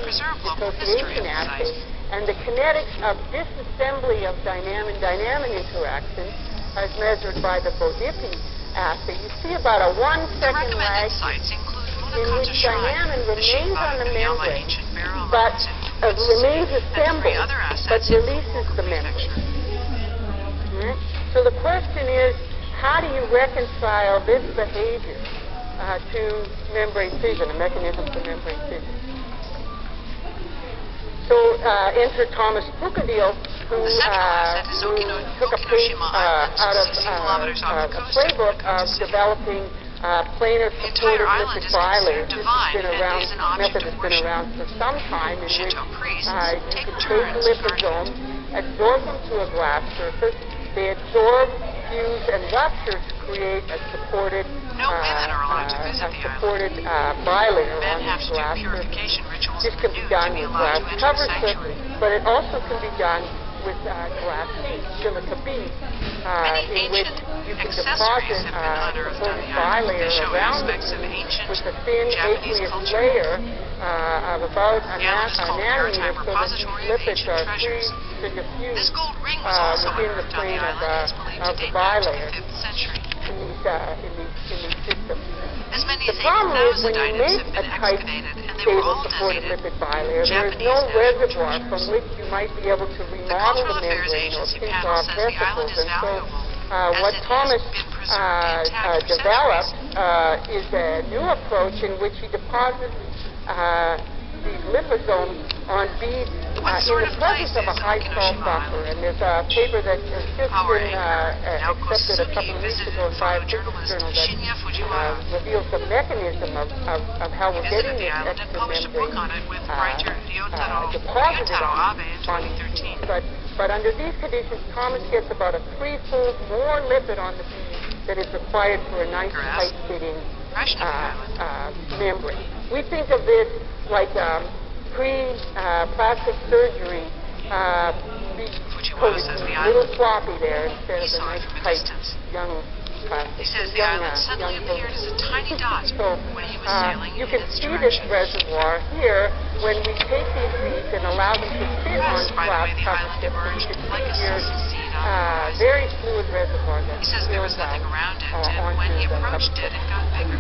dissociation assay. And the kinetics of disassembly of dynamin-dynamin interactions as measured by the Bodipi assay. You see about a 1-second lag in which dynamin remains on the membrane, but remains assembled, but releases the membrane. So the question is, how do you reconcile this behavior to membrane fission, a mechanism for membrane fission? So enter Thomas Bucadil, who took a page out of a playbook of developing planar supported lipid bilayers. This has been around, method has been around for some time, in which you can take liposomes, absorb them to a glass surface. They absorb, fuse, and rupture to create a supported bilayer on the glass surface. This can be done with glass cover slip, but it also can be done with glass beads, silica beads, in which you can deposit a supported bilayer around the bead with a thin aqueous layer of about a nanometer, so that these lipids are free to diffuse within the plane of the bilayer in these systems. The problem is when you make a tight, stable supported lipid bilayer, there is no reservoir from which you might be able to remodel the membrane or pinch off vesicles. And so what Thomas developed is a new approach in which he deposits these liposomes on beads in the presence of a high salt buffer. And there's a paper that has just been accepted a couple of weeks ago in Biophysics Journal that reveals the mechanism of how we're getting this extra membrane deposited on these beads. But under these conditions, Thomas gets about a 3-fold more lipid on the bead that is required for a nice tight-fitting membrane. We think of this like pre-plastic surgery bead coated, a little floppy there instead of a nice tight young plastic. He says the island suddenly appeared as a tiny dot when he was sailing you can see this reservoir here when we take these beads and allow them to sit on glass cover slip. You can see here very fluid reservoir that he says there was nothing around it, and when he approached it, it got bigger.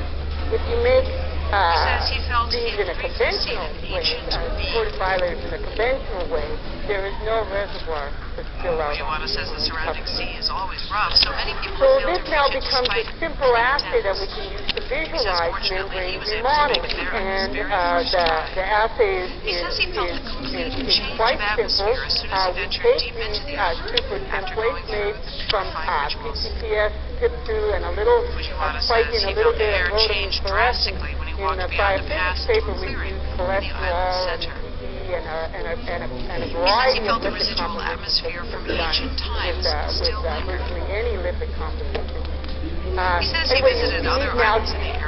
If you make he felt these in a conventional way, supported bilayers in a conventional way, there is no reservoir to spill out. Joanna says the surrounding sea is always rough, so many people so this now becomes a simple assay that we can use to visualize membrane remodeling. And the assay is quite simple. We take these super templates made from PCPS, PIP2, and a little spike in a little bit of rhodamine fluorescence. In the biophysics paper, we use cholesterol and PD and a variety of lipid compositions that can be done with virtually any lipid composition. Anyway, you need now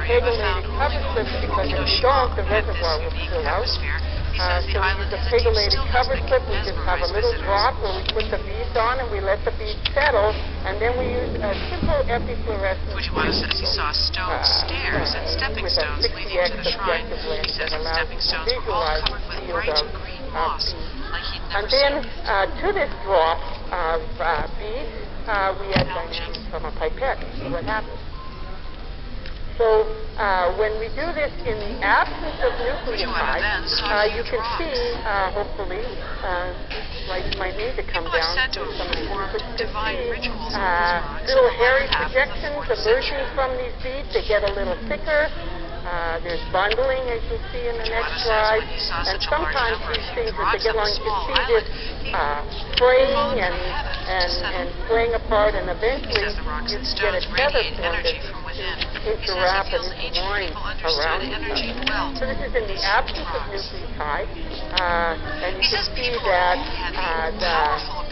pegylated cover slips because if you don't, the reservoir will fill out. So we use a pegylated cover slip. We just have a little drop where we put the beads on and we let the beads settle, and then we use a simple epifluorescence. Joanna says he saw stone stairs and stepping stones leading to the shrine. He says the stepping stones were all covered with bright green moss, like he'd never seen. And then to this drop of beads, we add dynamics from a pipette. See what happens. So when we do this in the absence of nucleotides, you can see, hopefully, lights might need to come down to some of these, but you can see little hairy projections emerging from these beads. They get a little thicker. There's bundling, as you'll see in the next slide. And sometimes these things, as they get along, you can see this fraying and fraying apart, and eventually you get a tether formed that interwrap and intertwine around each other. So this is in the absence of nucleotides, and you can see that the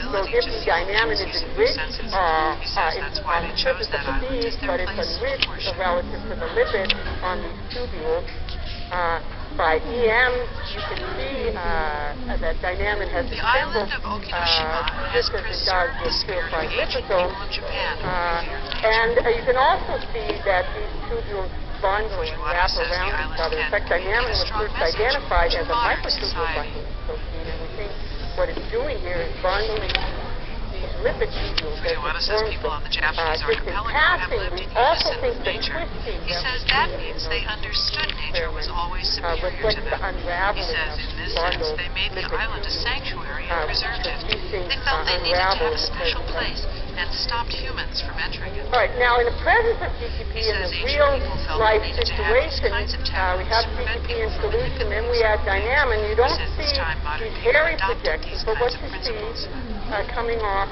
Bodipi dynamin is enriched on the surface of the bead, but it's enriched relative to the lipid on these tubules. By EM, you can see that dynamin has assembled just as it does with purified liposomes. And you can also see that these tubules bundle and wrap around each other. In fact, dynamin was first identified as a microtubule binding protein, and we think what it's doing here is bundling these lipid tubules that form people on the Japanese just in passing. We also think that twisting He says that means they understood nature was always superior to them. He says in this sense they made the island a sanctuary and preserved it. They felt they needed to have a special place and stopped humans from entering it. All right, now in the presence of GTP in the real-life situation, we have GTP in solution, then we add dynamin. You don't see these hairy projections, but what you see coming off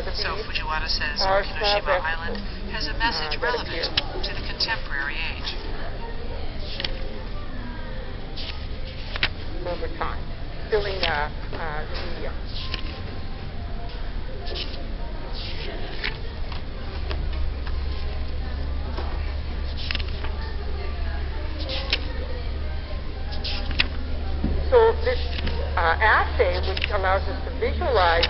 the So bead Fujiwara says are Kinoshima Island has a message relevant to the contemporary age. over time, filling the So this assay, which allows us to visualize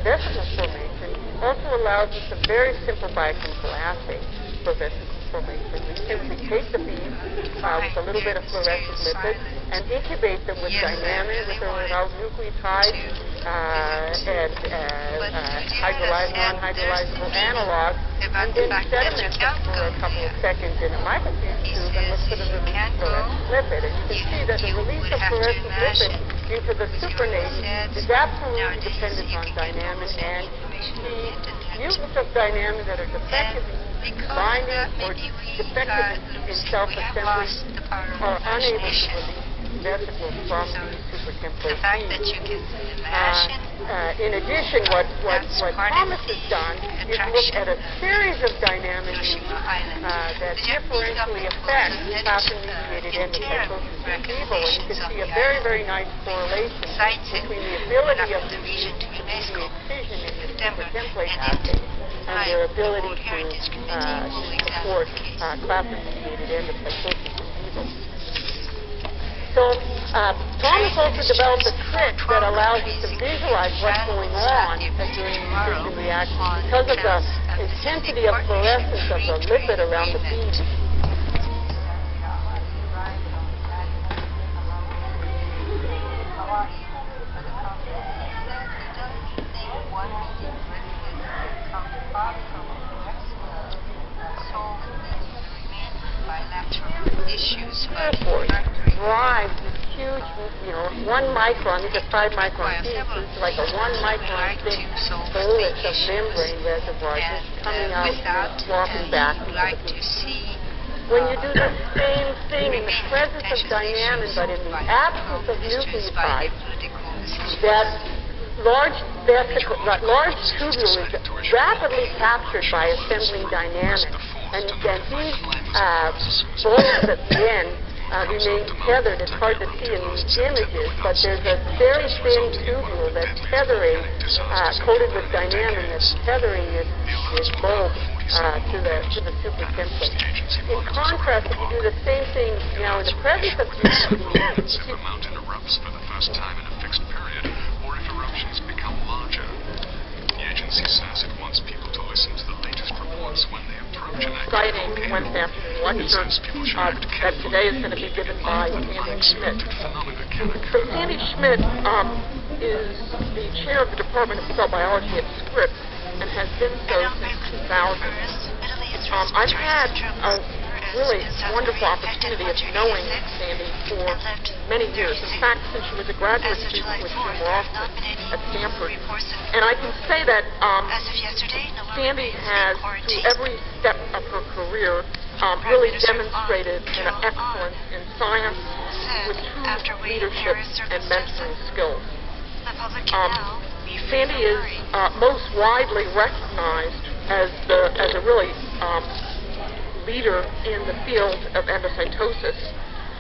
vesicle formation, also allows us a very simple biochemical assay for vesicle formation. We simply take the beads with a little bit of fluorescent lipid and incubate them with dynamin, with or without nucleotides and non-hydrolyzable analogs, and then sediment them for a couple of seconds in a microfilm tube and look for the release of fluorescent lipid. And you can see that the release of fluorescent lipid into the supernate is absolutely dependent on dynamin, and the mutants of dynamin that are defective in binding or defective in self-assembly are unable to release vesicles from the supertemplate bead. In addition, what Thomas has done is look at a series of dynamin that differentially affect pathogenic endocytosis in vivo, and you can see a very, very nice correlation between the ability of the beads to do the excision in the supertemplate assay and their ability to support class-mediated endocytosis in vivo. So Thomas also developed a trick that allows you to visualize what's going on during nutrition reactions because of the intensity of fluorescence of the lipid around the bead. Drives this huge, 1 micron, these are 5 micron beads, so it's like a 1 micron thick bolus of membrane reservoirs just coming out and swapping back into the bead. When you do the same thing in the presence of dynamin, but in the absence of nucleotides, that large tubule is rapidly captured by assembling dynamin, and these bolts at the end remain tethered. It's hard to see in these images, but there's a very thin tubule that's tethering, coated with dynamin, that's tethering this bulb to the supertemplate. In contrast, if you do the same thing now in the presence of if a mountain erupts for the first time in a fixed period, or if eruptions become larger. The agency says it wants people to listen to the latest reports when they approach an exciting Wednesday afternoon lecture that today is going to be given by Sandy Schmidt. So Sandy Schmidt is the chair of the Department of Cell Biology at Scripps and has been so since 2000. I've had a really wonderful opportunity of knowing Sandy for many years. In fact, since she was a graduate student with Jim Rothman at Stanford. And I can say that Sandy has, through every step of her career, really demonstrated an excellence in science with true leadership and mentoring skills. Sandy is most widely recognized as a really leader in the field of endocytosis.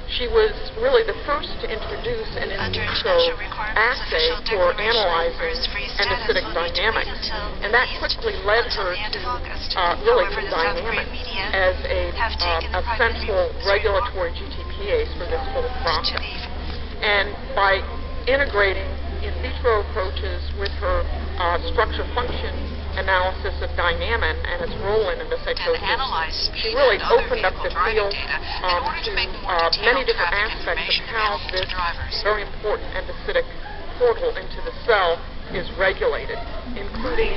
She was really the first to introduce an in vitro assay for analyzing endocytic dynamics, and that quickly led her to really to dynamics as a central regulatory GTPase for this whole process. And by integrating in vitro approaches with her structure function analysis of dynamin and its role in the psychosis, she speed really and other opened up the vehicle field driving data in order to make more to many detailed different traffic aspects of information how available to this the drivers. very important endocytic portal into the cell is regulated, including